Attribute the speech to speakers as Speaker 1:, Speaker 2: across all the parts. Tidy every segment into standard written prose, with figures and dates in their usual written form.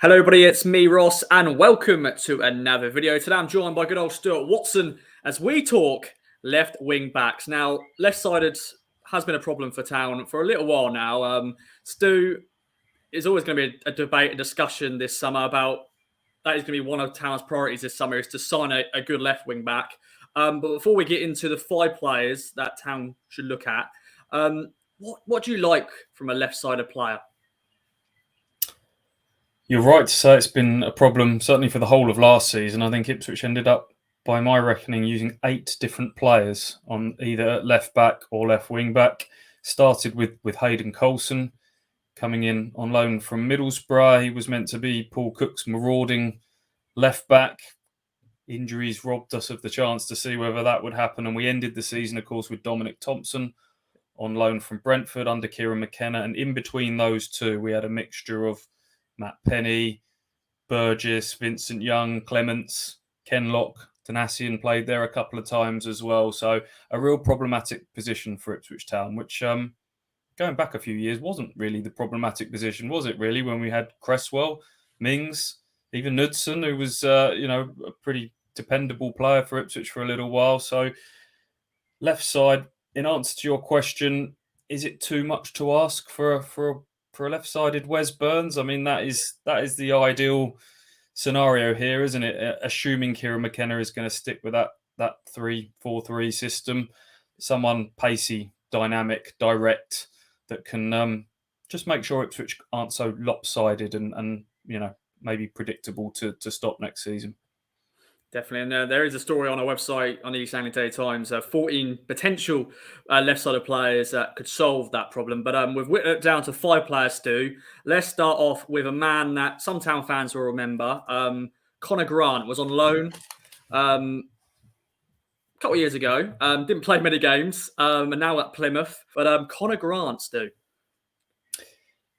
Speaker 1: Hello everybody, it's me Ross and welcome to another video. Today I'm joined by good old Stuart Watson as we talk left wing backs. Now, left-sided has been a problem for Town for a little while now. Stu, is always going to be a debate, a discussion this summer about that is going to be one of Town's priorities this summer is to sign a good left wing back. But before we get into the 5 players that Town should look at, what do you like from a left-sided player?
Speaker 2: You're right to say it's been a problem, certainly for the whole of last season. I think Ipswich ended up, by my reckoning, using 8 different players on either left back or left wing back. Started with Hayden Coulson coming in on loan from Middlesbrough. He was meant to be Paul Cook's marauding left back. Injuries robbed us of the chance to see whether that would happen. And we ended the season, of course, with Dominic Thompson on loan from Brentford under Kieran McKenna. And in between those two, we had a mixture of Matt Penny, Burgess, Vincent Young, Clements, Kenlock, Tanassian played there a couple of times as well. So a real problematic position for Ipswich Town, which going back a few years wasn't really the problematic position, was it really? When we had Cresswell, Mings, even Knudsen, who was a pretty dependable player for Ipswich for a little while. So left side, in answer to your question, is it too much to ask for a left-sided Wes Burns? I mean, that is the ideal scenario here, isn't it? Assuming Kieran McKenna is going to stick with that 3-4-3 system, someone pacey, dynamic, direct that can just make sure Ipswich aren't so lopsided and maybe predictable to stop next season.
Speaker 1: Definitely, and there is a story on our website on the East Anglia Daily Times, 14 potential left-sided players that could solve that problem. But we've whittled it down to 5 players, Stu. Let's start off with a man that some Town fans will remember. Conor Grant was on loan a couple of years ago. Didn't play many games, and now at Plymouth. But Conor Grant, Stu.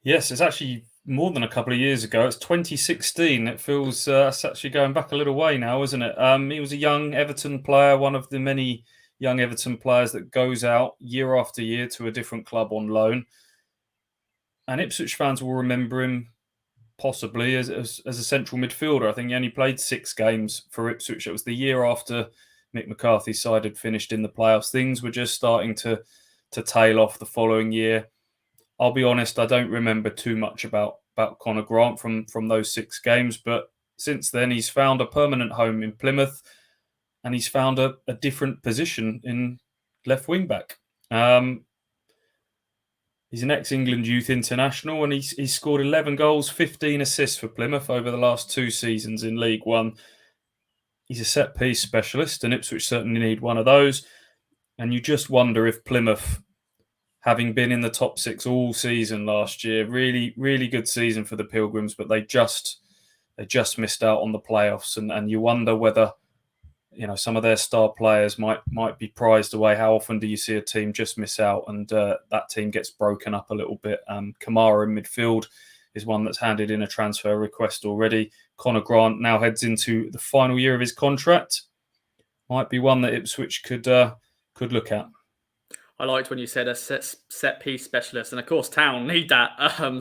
Speaker 2: Yes, it's actually more than a couple of years ago. It's 2016. It feels it's actually going back a little way now, isn't it? He was a young Everton player, one of the many young Everton players that goes out year after year to a different club on loan. And Ipswich fans will remember him possibly as a central midfielder. I think he only played 6 games for Ipswich. It was the year after Mick McCarthy's side had finished in the playoffs. Things were just starting to tail off the following year. I'll be honest, I don't remember too much about Conor Grant from those 6 games, but since then he's found a permanent home in Plymouth and he's found a different position in left wing back. He's an ex-England youth international and he's scored 11 goals, 15 assists for Plymouth over the last 2 seasons in League One. He's a set-piece specialist and Ipswich certainly need one of those. And you just wonder if Plymouth, having been in the top 6 all season last year, really, really good season for the Pilgrims, but they just missed out on the playoffs, and you wonder whether some of their star players might be prized away. How often do you see a team just miss out and that team gets broken up a little bit? Kamara in midfield is one that's handed in a transfer request already. Conor Grant now heads into the final year of his contract. Might be one that Ipswich could look at.
Speaker 1: I liked when you said a set-piece specialist. And, of course, Town need that.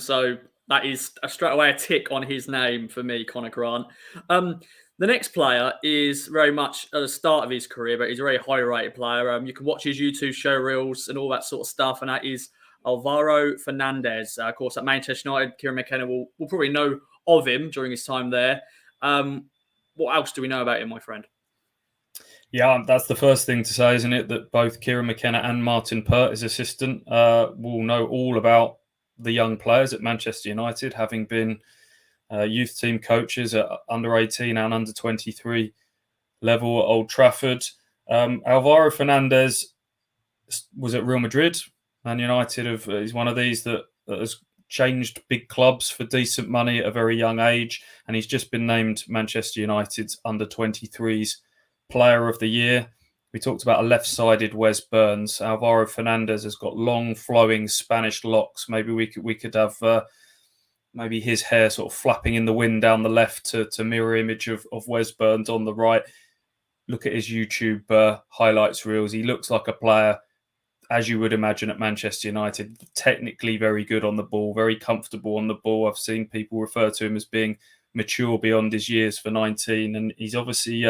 Speaker 1: So that is straight away a tick on his name for me, Conor Grant. The next player is very much at the start of his career, but he's a very high-rated player. You can watch his YouTube show reels and all that sort of stuff, and that is Alvaro Fernandez. Of course, at Manchester United, Kieran McKenna will probably know of him during his time there. What else do we know about him, my friend?
Speaker 2: Yeah, that's the first thing to say, isn't it? That both Kieran McKenna and Martin Pert, his assistant, will know all about the young players at Manchester United, having been youth team coaches at under 18 and under 23 level at Old Trafford. Alvaro Fernandez was at Real Madrid, and United is one of these that has changed big clubs for decent money at a very young age, and he's just been named Manchester United's under 23s Player of the Year. We talked about a left-sided Wes Burns. Alvaro Fernandez has got long, flowing Spanish locks. Maybe we could have maybe his hair sort of flapping in the wind down the left to mirror image of Wes Burns on the right. Look at his YouTube highlights reels. He looks like a player as you would imagine at Manchester United, technically very good on the ball, very comfortable on the ball. I've seen people refer to him as being mature beyond his years for 19, and he's obviously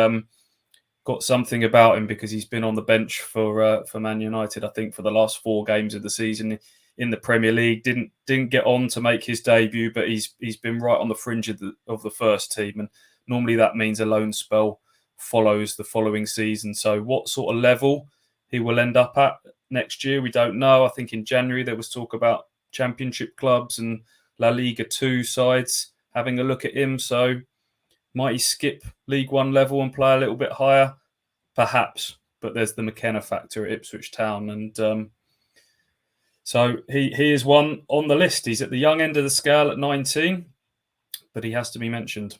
Speaker 2: got something about him because he's been on the bench for Man United, I think, for the last 4 games of the season in the Premier League. Didn't get on to make his debut, but he's been right on the fringe of the first team, and normally that means a loan spell follows the following season. So what sort of level he will end up at next year, we don't know. I think in January there was talk about Championship clubs and La Liga 2 sides having a look at him. So might he skip League One level and play a little bit higher? Perhaps. But there's the McKenna factor at Ipswich Town. And so he is one on the list. He's at the young end of the scale at 19, but he has to be mentioned.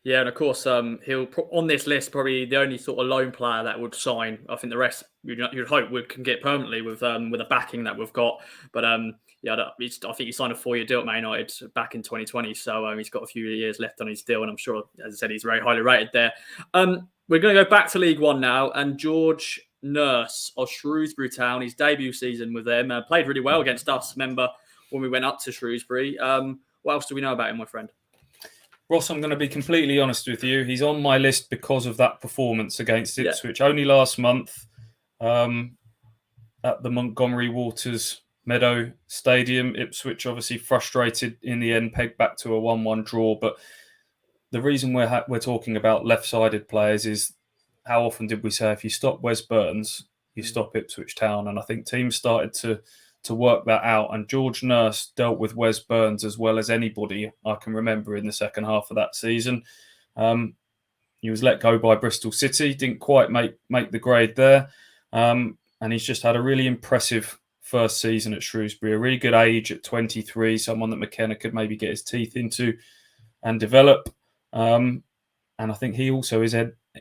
Speaker 1: Yeah, and of course, he'll on this list probably the only sort of loan player that would sign. I think the rest you'd hope we can get permanently with the backing that we've got. But yeah, I think he signed a 4-year deal at Man United back in 2020, so he's got a few years left on his deal, and I'm sure, as I said, he's very highly rated there. We're going to go back to League One now, and George Nurse of Shrewsbury Town, his debut season with them, played really well against us. Remember when we went up to Shrewsbury? What else do we know about him, my friend?
Speaker 2: Ross, I'm going to be completely honest with you. He's on my list because of that performance against Ipswich only last month at the Montgomery Waters Meadow Stadium. Ipswich obviously frustrated in the end, pegged back to a 1-1 draw. But the reason we're talking about left-sided players is how often did we say if you stop Wes Burns, you stop Ipswich Town? And I think teams started to work that out. And George Nurse dealt with Wes Burns as well as anybody I can remember in the second half of that season. He was let go by Bristol City, didn't quite make the grade there. And he's just had a really impressive first season at Shrewsbury, a really good age at 23, someone that McKenna could maybe get his teeth into and develop. And I think he also is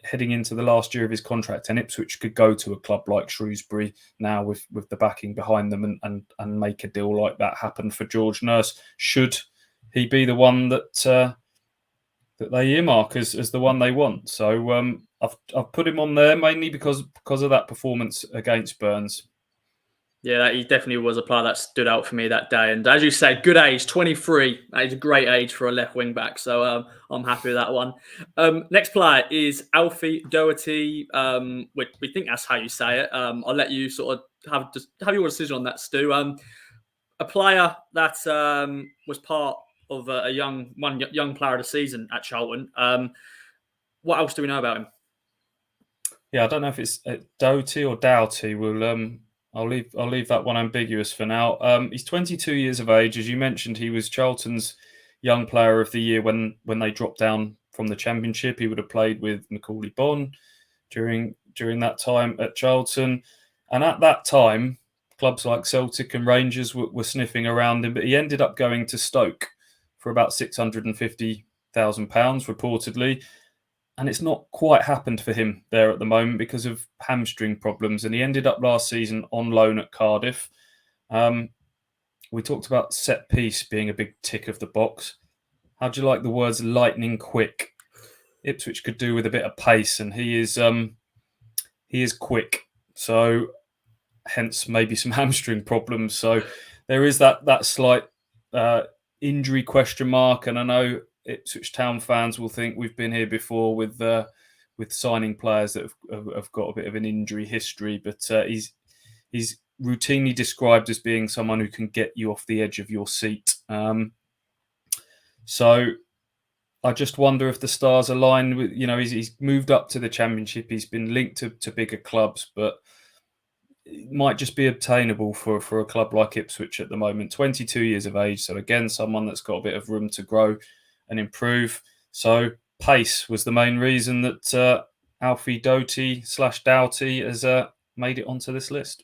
Speaker 2: heading into the last year of his contract, and Ipswich could go to a club like Shrewsbury now with the backing behind them and make a deal like that happen for George Nurse, should he be the one that they earmark as the one they want. So I've put him on there mainly because of that performance against Burns.
Speaker 1: Yeah, he definitely was a player that stood out for me that day. And as you said, good age, 23. That is a great age for a left wing back. So I'm happy with that one. Next player is Alfie Doherty. We think that's how you say it. I'll let you sort of have your decision on that, Stu. A player that was part of a young player of the season at Charlton. What else do we know about him?
Speaker 2: Yeah, I don't know if it's Doherty or Doughty. I'll leave that one ambiguous for now. He's 22 years of age. As you mentioned, he was Charlton's Young Player of the Year when they dropped down from the Championship. He would have played with Macaulay Bonne during that time at Charlton. And at that time, clubs like Celtic and Rangers were sniffing around him, but he ended up going to Stoke for about £650,000 reportedly. And it's not quite happened for him there at the moment because of hamstring problems. And he ended up last season on loan at Cardiff. We talked about set piece being a big tick of the box. How do you like the words lightning quick? Ipswich could do with a bit of pace, and he is quick. So hence maybe some hamstring problems. So there is that slight injury question mark. And I know Ipswich Town fans will think we've been here before with signing players that have got a bit of an injury history, but he's routinely described as being someone who can get you off the edge of your seat. So I just wonder if the stars align with, he's moved up to the Championship. He's been linked to bigger clubs, but it might just be obtainable for a club like Ipswich at the moment. 22 years of age. So again, someone that's got a bit of room to grow and improve. So pace was the main reason that Alfie Doherty / Doughty has made it onto this list.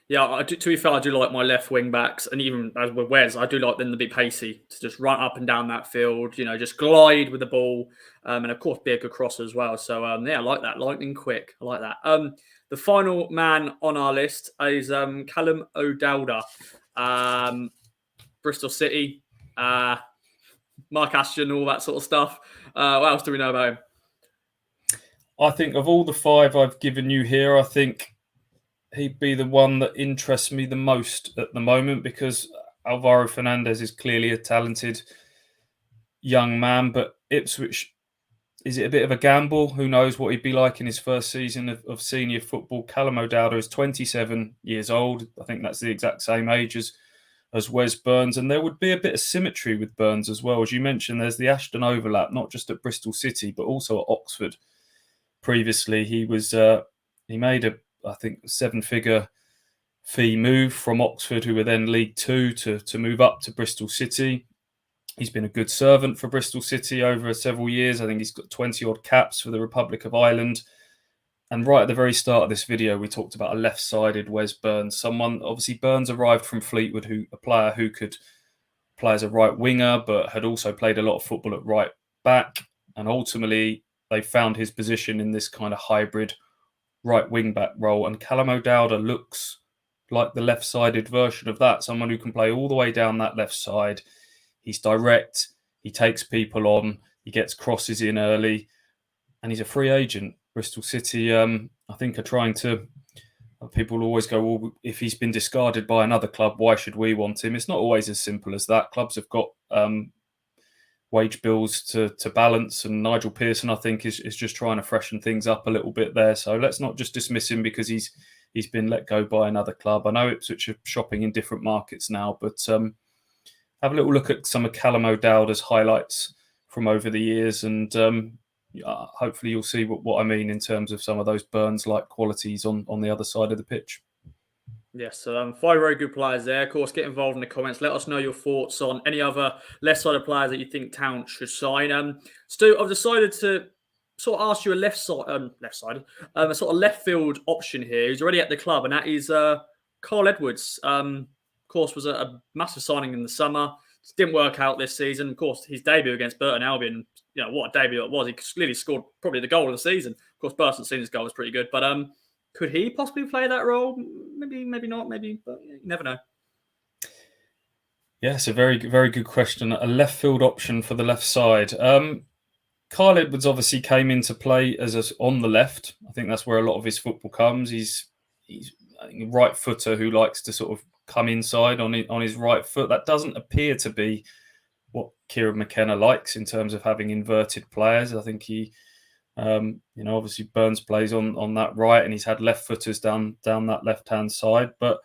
Speaker 1: Yeah, to be fair, I do like my left wing backs, and even as with Wes, I do like them to be pacey, to just run up and down that field, just glide with the ball, and of course be a good crosser as well. So yeah, I like that, lightning quick. I like that. The final man on our list is Callum ODowda, Bristol City. Mark Ashton, all that sort of stuff. What else do we know about him?
Speaker 2: I think of all the 5 I've given you here, I think he'd be the one that interests me the most at the moment, because Alvaro Fernandez is clearly a talented young man, but Ipswich, is it a bit of a gamble? Who knows what he'd be like in his first season of senior football? Callum ODowda is 27 years old. I think that's the exact same age as Wes Burns. And there would be a bit of symmetry with Burns as well. As you mentioned, there's the Ashton overlap, not just at Bristol City, but also at Oxford. Previously, he made a, I think, 7-figure fee move from Oxford, who were then League Two, to move up to Bristol City. He's been a good servant for Bristol City over several years. I think he's got 20-odd caps for the Republic of Ireland. And right at the very start of this video, we talked about a left-sided Wes Burns. Obviously, Burns arrived from Fleetwood, a player who could play as a right winger, but had also played a lot of football at right back. And ultimately, they found his position in this kind of hybrid right wing back role. And Callum ODowda looks like the left-sided version of that, someone who can play all the way down that left side. He's direct, he takes people on, he gets crosses in early, and he's a free agent. Bristol City, I think, are trying to... People always go, well, if he's been discarded by another club, why should we want him? It's not always as simple as that. Clubs have got wage bills to balance, and Nigel Pearson, I think, is just trying to freshen things up a little bit there. So let's not just dismiss him because he's been let go by another club. I know Ipswich are shopping in different markets now, but have a little look at some of Callum ODowda's highlights from over the years, and hopefully you'll see what I mean in terms of some of those Burns-like qualities on the other side of the pitch.
Speaker 1: Yes, so 5 very good players there. Of course, get involved in the comments. Let us know your thoughts on any other left-sided players that you think Town should sign. Stu, I've decided to sort of ask you a left-sided, a sort of left field option here. He's already at the club, and that is Carl Edwards. Of course, was a massive signing in the summer. It didn't work out this season. Of course, his debut against Burton Albion, what a debut it was. He clearly scored probably the goal of the season. Of course, Burton's seen his goal was pretty good, but could he possibly play that role? Maybe not, but you never know.
Speaker 2: Yeah, it's a very, very good question. A left field option for the left side. Carl Edwards obviously came into play as on the left. I think that's where a lot of his football comes. He's I think, a right footer who likes to sort of come inside on his right foot. That doesn't appear to be what Kieran McKenna likes in terms of having inverted players. I think he, obviously Burns plays on that right, and he's had left footers down that left hand side, but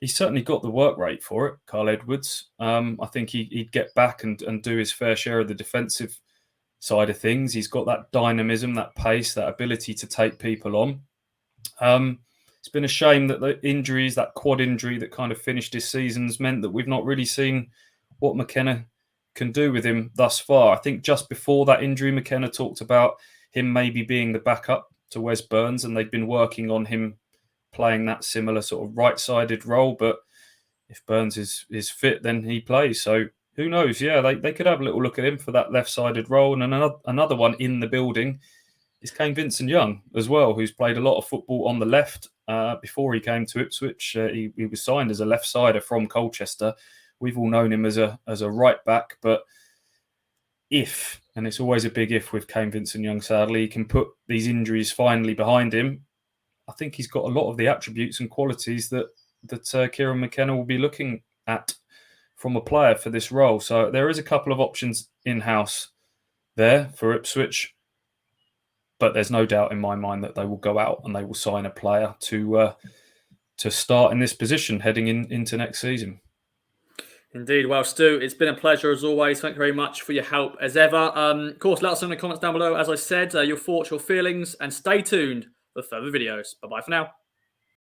Speaker 2: he's certainly got the work rate for it, Carl Edwards. I think he'd get back and do his fair share of the defensive side of things. He's got that dynamism, that pace, that ability to take people on. It's been a shame that the injuries, that quad injury that kind of finished his seasons, meant that we've not really seen what McKenna can do with him thus far. I think just before that injury, McKenna talked about him maybe being the backup to Wes Burns, and they've been working on him playing that similar sort of right-sided role. But if Burns is fit, then he plays. So who knows? Yeah, they could have a little look at him for that left-sided role. And another one in the building is Kane Vincent-Young as well, who's played a lot of football on the left before he came to Ipswich. He was signed as a left-sider from Colchester. We've all known him as a right back, but if, and it's always a big if with Kane Vincent-Young, sadly, he can put these injuries finally behind him, I think he's got a lot of the attributes and qualities that Kieran McKenna will be looking at from a player for this role. So there is a couple of options in-house there for Ipswich, but there's no doubt in my mind that they will go out and they will sign a player to start in this position heading into next season.
Speaker 1: Indeed. Well, Stu, it's been a pleasure as always. Thank you very much for your help as ever. Of course, let us know in the comments down below, as I said, your thoughts, your feelings, and stay tuned for further videos. Bye-bye for now.